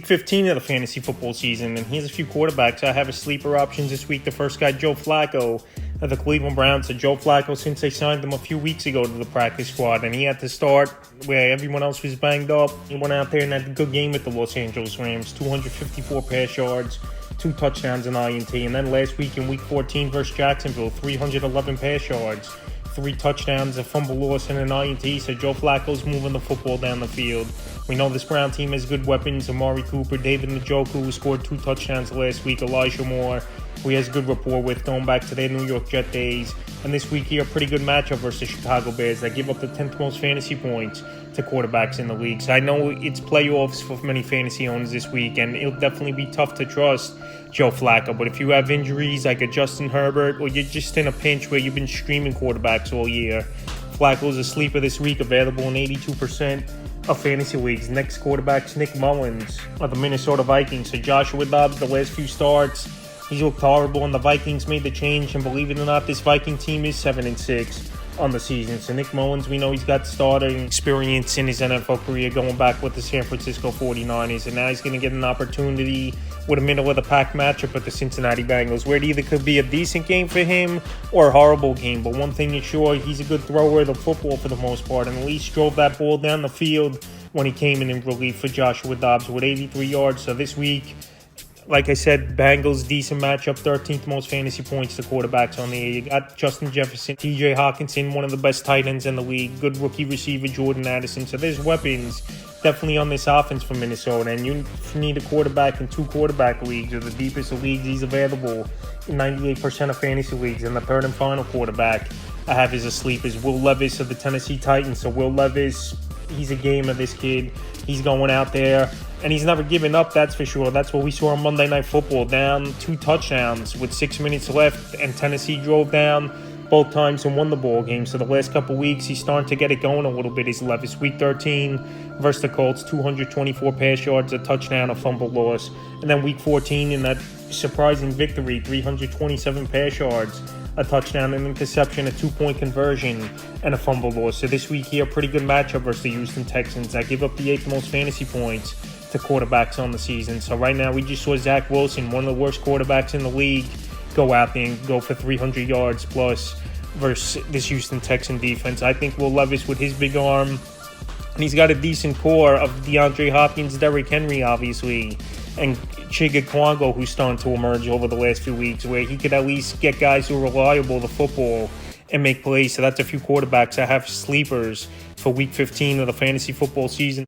15 of the fantasy football season, and here's a few quarterbacks I have as sleeper options this week. The first guy, Joe Flacco of the Cleveland Browns. So Joe Flacco, since they signed him a few weeks ago to the practice squad, and he had to start where everyone else was banged up. He went out there and had a good game with the Los Angeles Rams, 254 pass yards, 2 touchdowns and INT. And then last week in Week 14 versus Jacksonville, 311 pass yards, 3 touchdowns, a fumble loss, and an INT. So Joe Flacco's moving the football down the field. We know this Brown team has good weapons. Amari Cooper, David Njoku, who scored 2 touchdowns last week, Elijah Moore, who he has good rapport with going back to their New York Jet days. And this week here, a pretty good matchup versus the Chicago Bears that give up the 10th most fantasy points to quarterbacks in the league. So I know it's playoffs for many fantasy owners this week, and it'll definitely be tough to trust Joe Flacco. But if you have injuries like a Justin Herbert, or you're just in a pinch where you've been streaming quarterbacks all year, Flacco's a sleeper this week, available in 82% of fantasy leagues. Next quarterback's Nick Mullins of the Minnesota Vikings. So Joshua Dobbs, the last few starts, he's looked horrible, and the Vikings made the change. And believe it or not, this Viking team is 7-6 on the season. So Nick Mullins, we know he's got starting experience in his NFL career going back with the San Francisco 49ers, and now he's going to get an opportunity with a middle-of-the-pack matchup with the Cincinnati Bengals, where it either could be a decent game for him or a horrible game. But one thing is sure, he's a good thrower of the football for the most part, and at least drove that ball down the field when he came in relief for Joshua Dobbs with 83 yards. So this week, like I said, Bengals, decent matchup, 13th most fantasy points to quarterbacks on the year. You got Justin Jefferson, TJ Hawkinson, one of the best tight ends in the league, good rookie receiver Jordan Addison. So there's weapons definitely on this offense for Minnesota, and you need a quarterback in 2 quarterback leagues, or the deepest of leagues. He's available in 98% of fantasy leagues. And the third and final quarterback I have as a sleeper is Will Levis of the Tennessee Titans. So Will Levis, he's a gamer, this kid. He's going out there, and he's never given up, that's for sure. That's what we saw on Monday Night Football, down 2 touchdowns with 6 minutes left, and Tennessee drove down both times and won the ball game. So the last couple weeks, he's starting to get it going a little bit. He's Levis. Week 13 versus the Colts, 224 pass yards, a touchdown, a fumble loss. And then Week 14 in that surprising victory, 327 pass yards, a touchdown, an interception, a 2-point conversion, and a fumble loss. So this week here, pretty good matchup versus the Houston Texans that give up the 8th most fantasy points to quarterbacks on the season. So right now, we just saw Zach Wilson, one of the worst quarterbacks in the league, go out there and go for 300 yards plus versus this Houston Texan defense. I think Will Levis, with his big arm, and he's got a decent core of DeAndre Hopkins, Derrick Henry, obviously, and Chigga Kwango, who's starting to emerge over the last few weeks, where he could at least get guys who are reliable to football and make plays. So that's a few quarterbacks I have sleepers for Week 15 of the fantasy football season.